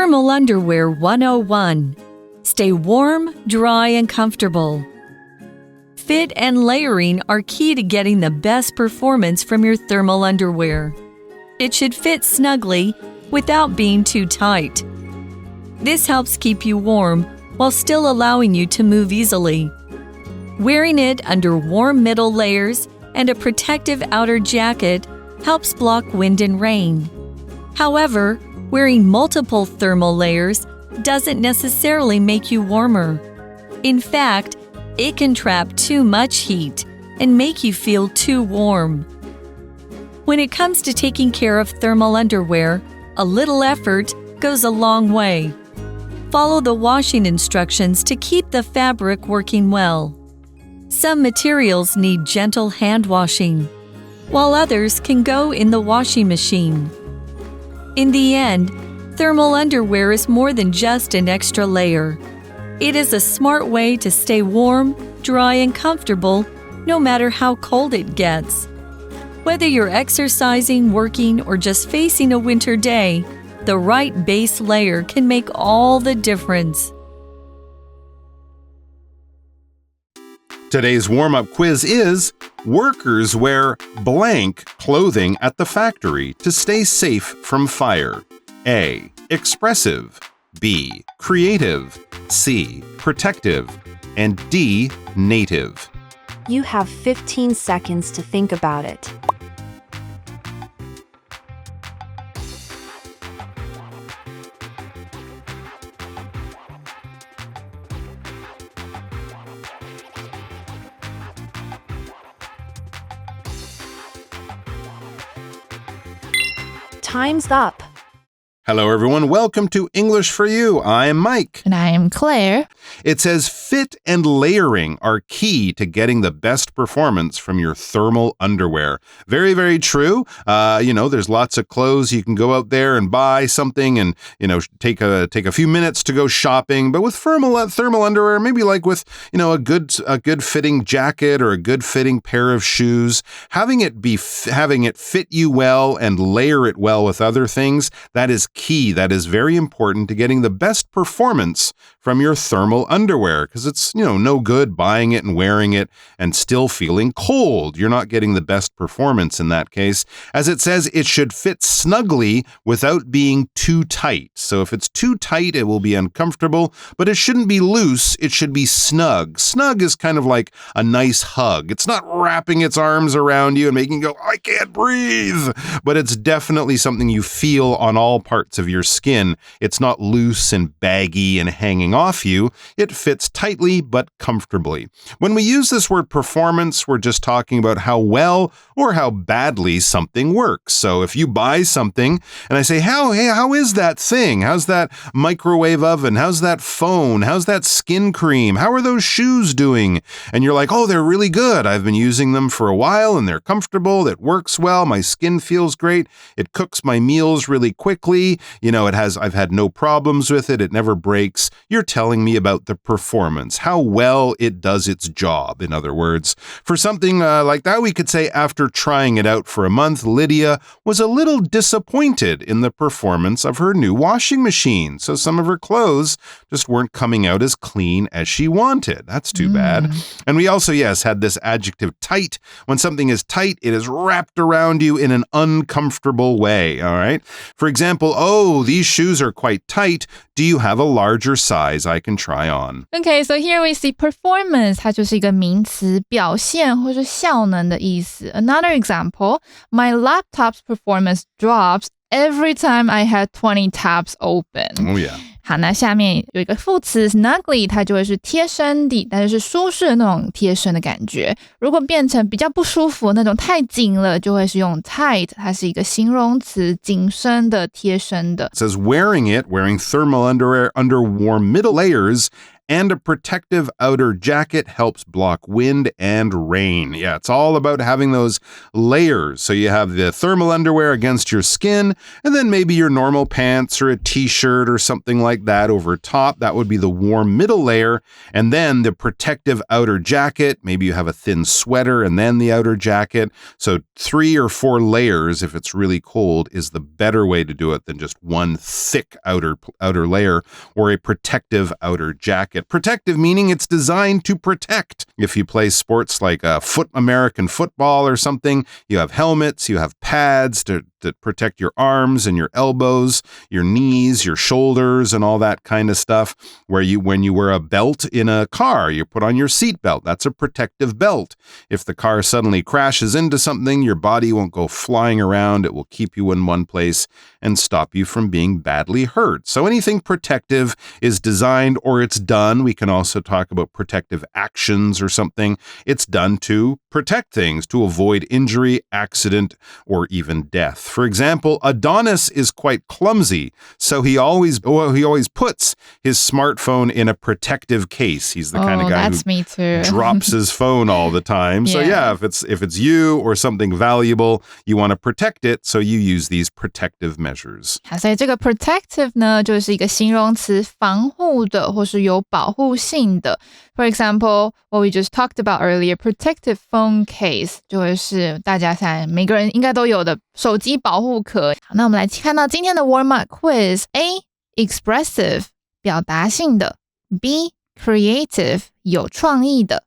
Thermal Underwear 101. Stay warm, dry, and comfortable. Fit and layering are key to getting the best performance from your thermal underwear. It should fit snugly without being too tight. This helps keep you warm while still allowing you to move easily. Wearing it under warm middle layers and a protective outer jacket helps block wind and rain. However, wearing multiple thermal layers doesn't necessarily make you warmer. In fact, it can trap too much heat and make you feel too warm. When it comes to taking care of thermal underwear, a little effort goes a long way. Follow the washing instructions to keep the fabric working well. Some materials need gentle hand washing, while others can go in the washing machine. In the end, thermal underwear is more than just an extra layer. It is a smart way to stay warm, dry, and comfortable no matter how cold it gets. Whether you're exercising, working, or just facing a winter day, the right base layer can make all the difference. Today's warm-up quiz is, workers wear blank clothing at the factory to stay safe from fire. A. Expressive. B. Creative. C. Protective. And D. Native. You have 15 seconds to think about it. Time's up. Hello, everyone. Welcome to English for You. I'm Mike. And I am Claire. It says fit and layering are key to getting the best performance from your thermal underwear. Very, very true. There's lots of clothes. You can go out there and buy something and, take a few minutes to go shopping. But with thermal underwear, maybe like with, a good fitting jacket or a good fitting pair of shoes, having it fit you well and layer it well with other things, that is key. That is very important to getting the best performance from your thermal underwear, because it's, no good buying it and wearing it and still feeling cold. You're not getting the best performance in that case. As it says, it should fit snugly without being too tight. So if it's too tight, it will be uncomfortable, but it shouldn't be loose. It should be snug. Snug is kind of like a nice hug. It's not wrapping its arms around you and making you go, I can't breathe, but it's definitely something you feel on all parts of your skin. It's not loose and baggy and hanging off you. It fits tightly but comfortably. When we use this word performance, we're just talking about how well or how badly something works. So if you buy something and I say, how is that thing? How's that microwave oven? How's that phone? How's that skin cream? How are those shoes doing? And you're like, oh, they're really good. I've been using them for a while and they're comfortable. It works well. My skin feels great. It cooks my meals really quickly. I've had no problems with it. It never breaks. You're telling me about the performance, how well it does its job, in other words. For something like that, we could say after trying it out for a month, Lydia was a little disappointed in the performance of her new washing machine. So some of her clothes just weren't coming out as clean as she wanted. That's too bad. And we also, had this adjective tight. When something is tight, it is wrapped around you in an uncomfortable way, all right? For example, oh, these shoes are quite tight. Do you have a larger size I can try on? Okay, so here we see performance, 它就是一个名词，表现或是效能的意思。Another example, my laptop's performance drops every time I had 20 tabs open. Oh, yeah. 好，那下面有一个副词 snugly， 它就会是贴身的，但是舒适的那种贴身的感觉。如果变成比较不舒服那种太紧了，就会是用 tight， 它是一个形容词，紧身的、贴身的。It says wearing thermal underwear under warm middle layers and a protective outer jacket helps block wind and rain. Yeah, it's all about having those layers. So you have the thermal underwear against your skin, and then maybe your normal pants or a t-shirt or something like that over top. That would be the warm middle layer. And then the protective outer jacket. Maybe you have a thin sweater and then the outer jacket. So 3 or 4 layers, if it's really cold, is the better way to do it than just one thick outer layer or a protective outer jacket. Protective meaning it's designed to protect. If you play sports like American football or something, you have helmets, you have pads to protect your arms and your elbows, your knees, your shoulders, and all that kind of stuff. When you wear a belt in a car, you put on your seatbelt. That's a protective belt. If the car suddenly crashes into something, your body won't go flying around. It will keep you in one place and stop you from being badly hurt. So anything protective is designed or it's done. We can also talk about protective actions or something. It's done to protect things, to avoid injury, accident, or even death. For example, Adonis is quite clumsy, so he always puts his smartphone in a protective case. He's the kind of guy that's me too. Drops his phone all the time. So yeah, if it's you or something valuable, you want to protect it, so you use these protective measures. 所以这个 protective 呢，就是一个形容词，防护的或是有保护性的。For example, what we just talked about earlier, protective phone case 就会是大家现在每个人应该都有的手机保护壳。好，那我们来看到今天的 warm-up quiz. A. Expressive 表达性的。B. Creative 有创意的。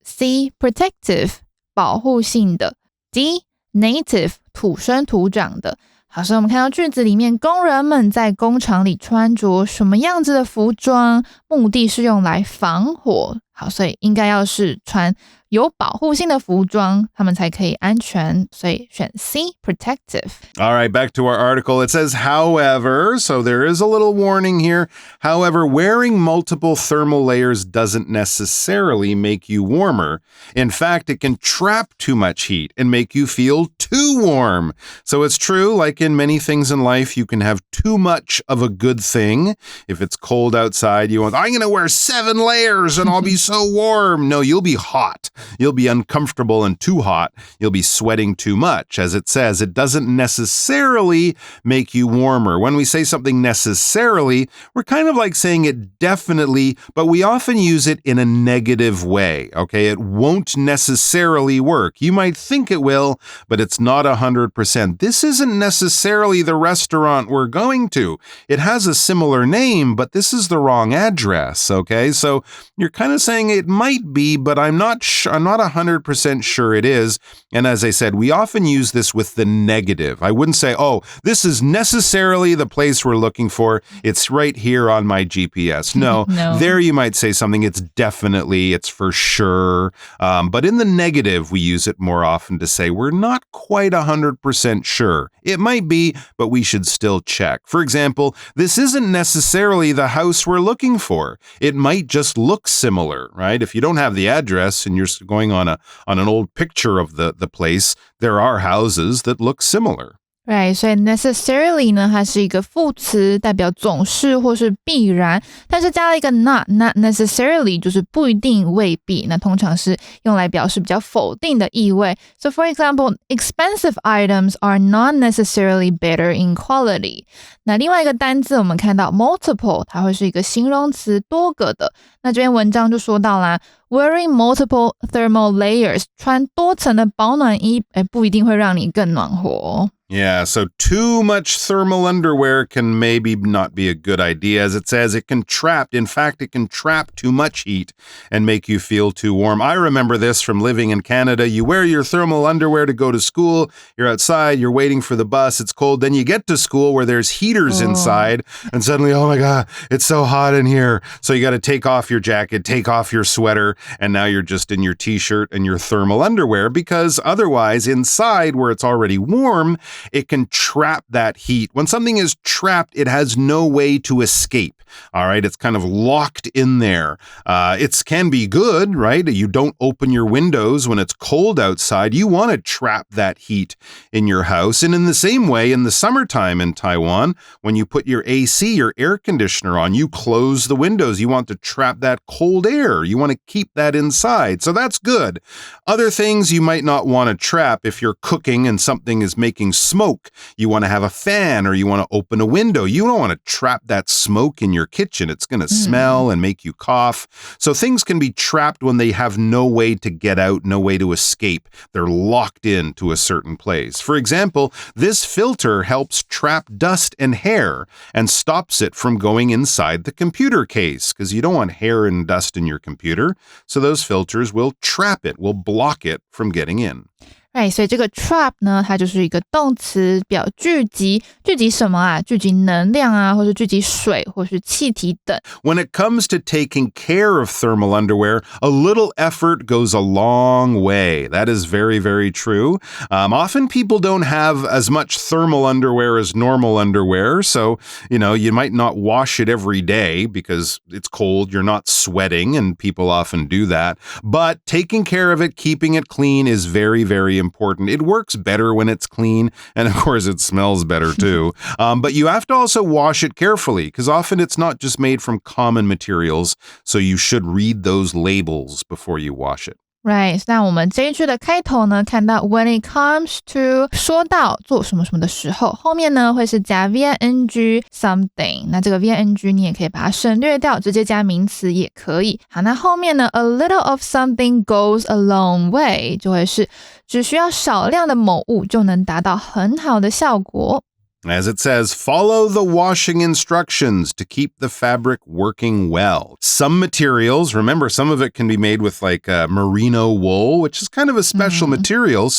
C. Protective 保护性的。D. Native 土生土长的。好，所以我们看到句子里面，工人们在工厂里穿着什么样子的服装？目的是用来防火。好，所以应该要是穿有保护性的服装，他们才可以安全。所以选 C, protective. All right, back to our article. It says, however, so there is a little warning here. However, wearing multiple thermal layers doesn't necessarily make you warmer. In fact, it can trap too much heat and make you feel too warm. So it's true, like in many things in life, you can have too much of a good thing. If it's cold outside, you want, I'm going to wear 7 layers and I'll be so warm. No, you'll be hot. You'll be uncomfortable and too hot. You'll be sweating too much. As it says, it doesn't necessarily make you warmer. When we say something necessarily, we're kind of like saying it definitely, but we often use it in a negative way. Okay, it won't necessarily work. You might think it will, but it's not 100%. This isn't necessarily the restaurant we're going to. It has a similar name, but this is the wrong address. Okay, so you're kind of saying it might be, but I'm not 100% sure it is. And as I said, we often use this with the negative. I wouldn't say, oh, this is necessarily the place we're looking for. It's right here on my GPS. No. There you might say something. It's definitely, it's for sure. But in the negative, we use it more often to say we're not quite 100% sure. It might be, but we should still check. For example, this isn't necessarily the house we're looking for. It might just look similar, right? If you don't have the address and you're going on an old picture of the place, there are houses that look similar. Right, 所以 necessarily 呢，它是一个副词，代表总是或是必然，但是加了一个 not necessarily 就是不一定未必，那通常是用来表示比较否定的意味。So for example, expensive items are not necessarily better in quality. 那另外一个单字我们看到 multiple 它会是一个形容词，多个的。那这篇文章就说到啦， wearing multiple thermal layers 穿多层的保暖衣不一定会让你更暖和哦。Yeah, so too much thermal underwear can maybe not be a good idea. As it says, it can trap too much heat and make you feel too warm. I remember this from living in Canada. You wear your thermal underwear to go to school. You're outside, you're waiting for the bus. It's cold. Then you get to school where there's heaters inside. And suddenly, oh my God, it's so hot in here. So you got to take off your jacket, take off your sweater. And now you're just in your t-shirt and your thermal underwear because otherwise inside where it's already warm, it can trap that heat. When something is trapped, it has no way to escape. All right, it's kind of locked in there. It can be good, right? You don't open your windows when it's cold outside. You want to trap that heat in your house. And in the same way, in the summertime in Taiwan, when you put your AC, your air conditioner on, you close the windows. You want to trap that cold air. You want to keep that inside. So that's good. Other things you might not want to trap if you're cooking and something is making smoke. You want to have a fan or you want to open a window. You don't want to trap that smoke in your kitchen. It's going to smell and make you cough. So things can be trapped when they have no way to get out, no way to escape. They're locked into a certain place. For example, this filter helps trap dust and hair and stops it from going inside the computer case because you don't want hair and dust in your computer. So those filters will trap it, will block it from getting in. Right, 所以这个 trap 呢，它就是一个动词，表聚集。聚集什么啊？聚集能量啊，或是聚集水，或是气体等。When it comes to taking care of thermal underwear, a little effort goes a long way. That is very, very true. Often people don't have as much thermal underwear as normal underwear. So, you might not wash it every day because it's cold. You're not sweating, and people often do that. But taking care of it, keeping it clean is very, very important. It works better when it's clean, and of course it smells better too. But you have to also wash it carefully because often it's not just made from common materials, so you should read those labels before you wash it. Right, 那我们这一句的开头呢，看到 when it comes to 说到做什么什么的时候，后面呢会是加 VING something。那这个 VING 你也可以把它省略掉，直接加名词也可以。好，那后面呢 a little of something goes a long way 就会是只需要少量的某物就能达到很好的效果。As it says, follow the washing instructions to keep the fabric working well. Some materials, remember, some of it can be made with like merino wool, which is kind of a special material,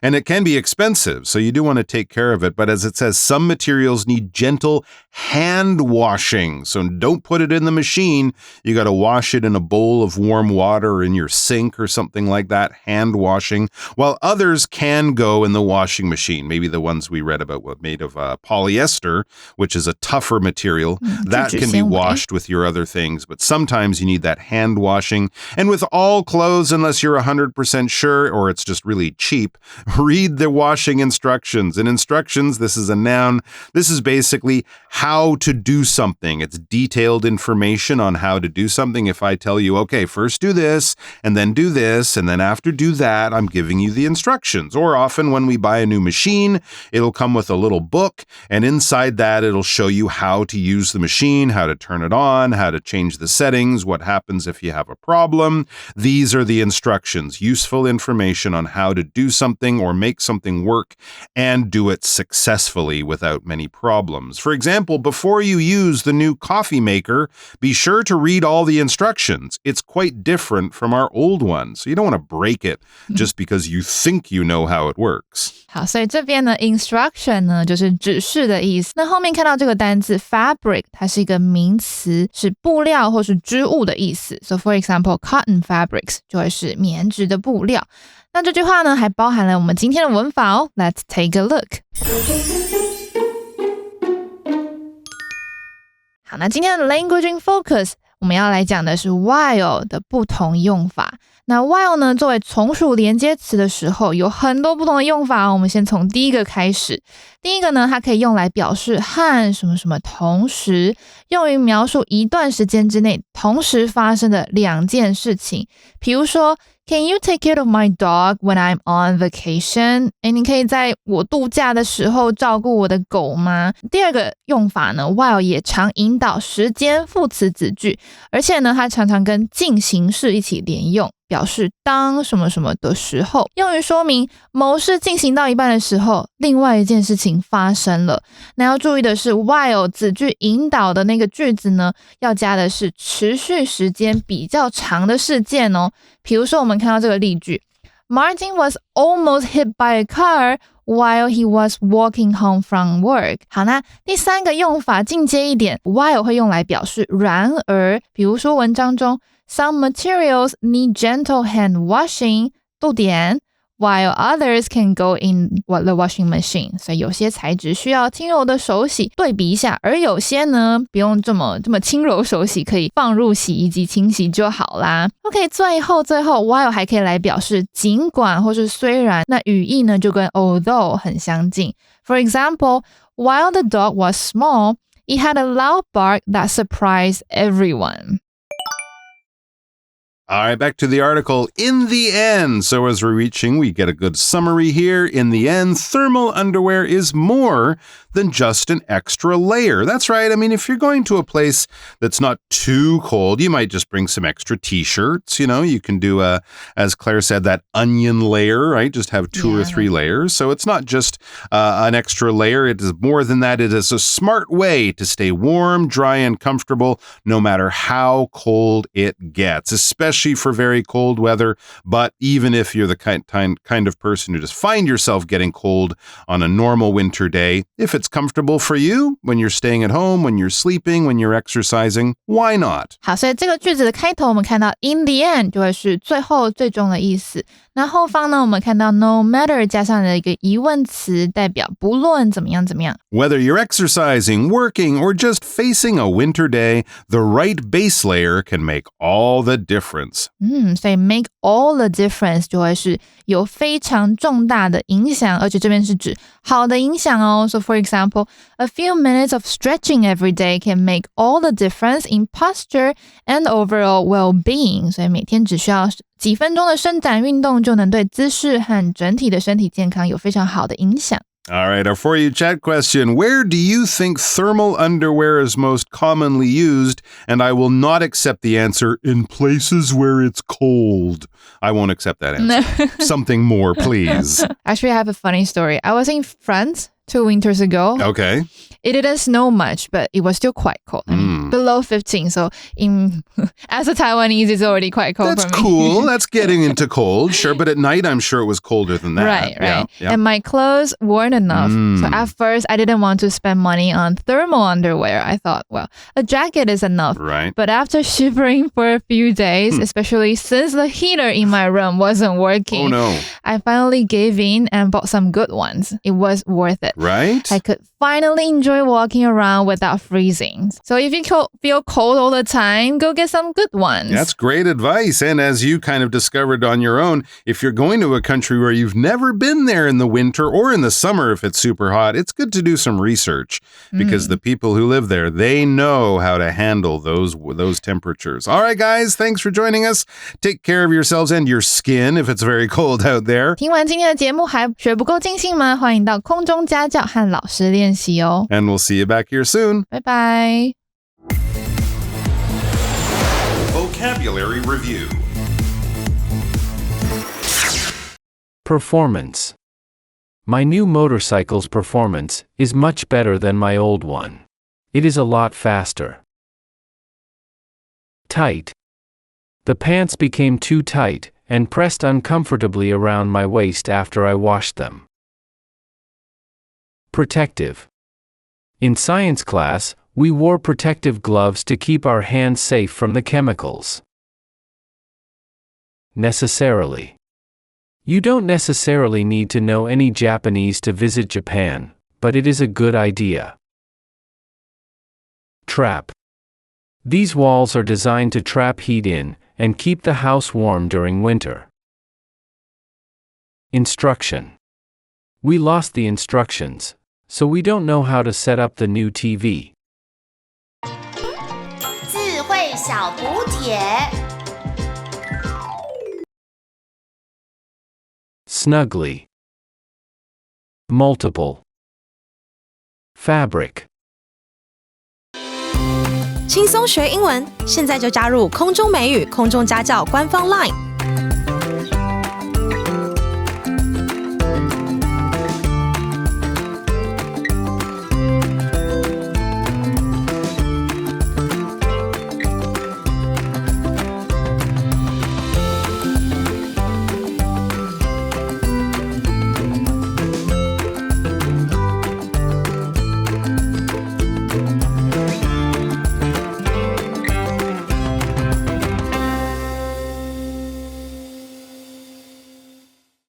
and it can be expensive, so you do want to take care of it. But as it says, some materials need gentle hand washing, so don't put it in the machine. You got to wash it in a bowl of warm water or in your sink or something like that, hand washing, while others can go in the washing machine. Maybe the ones we read about were made of polyester, which is a tougher material. That can be washed with your other things, but sometimes you need that hand washing. And with all clothes, unless you're 100% sure or it's just really cheap, read the washing instructions. And instructions, this is a noun. This is basically how to do something. It's detailed information on how to do something. If I tell you, okay, first do this, and then do this, and then after do that, I'm giving you the instructions. Or often when we buy a new machine, it'll come with a little book, and inside that, it'll show you how to use the machine, how to turn it on, how to change the settings, what happens if you have a problem. These are the instructions, useful information on how to do something or make something work and do it successfully without many problems. For example, before you use the new coffee maker, be sure to read all the instructions. It's quite different from our old one, so you don't want to break it just because you think you know how it works. 好，所以这边呢 instruction 呢就是指示的意思。那后面看到这个单字 fabric， 它是一个名词，是布料或是织物的意思。So for example, cotton fabrics 就会是棉质的布料。那这句话呢还包含了我们今天的文法哦。Let's take a look。好，那今天的 language in focus 我们要来讲的是 while 的不同用法。那 while 呢，作为从属连接词的时候，有很多不同的用法哦。我们先从第一个开始。第一个呢，它可以用来表示和什么什么同时，用于描述一段时间之内同时发生的两件事情。比如说 Can you take care of my dog when I'm on vacation? 你可以在我度假的时候照顾我的狗吗？第二个用法呢 while 也常引导时间副词子句，而且呢它常常跟进行式一起连用，表示当什么什么的时候，用于说明某事进行到一半的时候，另外一件事情发生了。那要注意的是 while 子句引导的那个句子呢，要加的是持续时间比较长的事件哦。比如说我们看到这个例句 Martin was almost hit by a car while he was walking home from work。 好，那第三个用法进阶一点， while 会用来表示然而，比如说文章中 Some materials need gentle hand washing 逗点 while others can go in the washing machine。 所以有些材质需要轻柔的手洗，对比一下，而有些呢不用这么轻柔手洗，可以放入洗衣机清洗就好啦。 OK， 最後 while 还可以来表示尽管或是虽然，那语义呢就跟 although 很相近。 For example, while the dog was small, it had a loud bark that surprised everyone。All right, back to the article. In the end, so as we're reaching, we get a good summary here. In the end, thermal underwear is more than just an extra layer. That's right. I mean, if you're going to a place that's not too cold, you might just bring some extra t-shirts. You can do, as Claire said, that onion layer, right? Just have 2 or 3 layers. So it's not just an extra layer. It is more than that. It is a smart way to stay warm, dry, and comfortable no matter how cold it gets, especially for very cold weather. But even if you're the kind of person who just find yourself getting cold on a normal winter day, if it's comfortable for you when you're staying at home, when you're sleeping, when you're exercising, why not? 好，所以这个句子的开头我们看到 in the end 就会是最后最终的意思。那后方呢，我们看到 no matter 加上了一个疑问词，代表不论怎么样怎么样。Whether you're exercising, working, or just facing a winter day, the right base layer can make all the difference. 所以 make all the difference 就会是有非常重大的影响，而且这边是指好的影响哦。So for example, a few minutes of stretching every day can make all the difference in posture and overall well-being. 所以每天只需要几分钟的伸展运动就能对姿势和整体的身体健康有非常好的影响。All right, our For You Chat question. Where do you think thermal underwear is most commonly used? And I will not accept the answer, in places where it's cold. I won't accept that answer. Something more, please. Actually, I have a funny story. I was in France 2 winters ago. Okay. It didn't snow much, but it was still quite cold. I mean, below 15. So as a Taiwanese, it's already quite cold That's for me. cool. That's getting into cold. Sure. But at night, I'm sure it was colder than that. Right. Yeah. And my clothes weren't enough. So at first, I didn't want to spend money on thermal underwear. I thought, well, a jacket is enough. Right. But after shivering for a few days, especially since the heater in my room wasn't working, Oh, no. I finally gave in and bought some good ones. It was worth it. Right? I could finally enjoy walking around without freezing. So if you feel cold all the time, go get some good ones. That's great advice. And as you kind of discovered on your own, if you're going to a country where you've never been there in the winter or in the summer if it's super hot, it's good to do some research because the people who live there, they know how to handle those temperatures. All right, guys, thanks for joining us. Take care of yourselves and your skin if it's very cold out there. 听完今天的节目还学不够尽兴吗？欢迎到空中家教和老师练习哦。And we'll see you back here soon. 拜拜。Vocabulary Review. Performance. My new motorcycle's performance is much better than my old one. It is a lot faster. Tight. The pants became too tight and pressed uncomfortably around my waist after I washed them. Protective. In science class, we wore protective gloves to keep our hands safe from the chemicals. Necessarily. You don't necessarily need to know any Japanese to visit Japan, but it is a good idea. Trap. These walls are designed to trap heat in and keep the house warm during winter. Instruction. We lost the instructions, so we don't know how to set up the new TV. 智慧小补帖 Snugly. Multiple. Fabric. 轻松学英文，现在就加入空中美语空中家教官方 LINE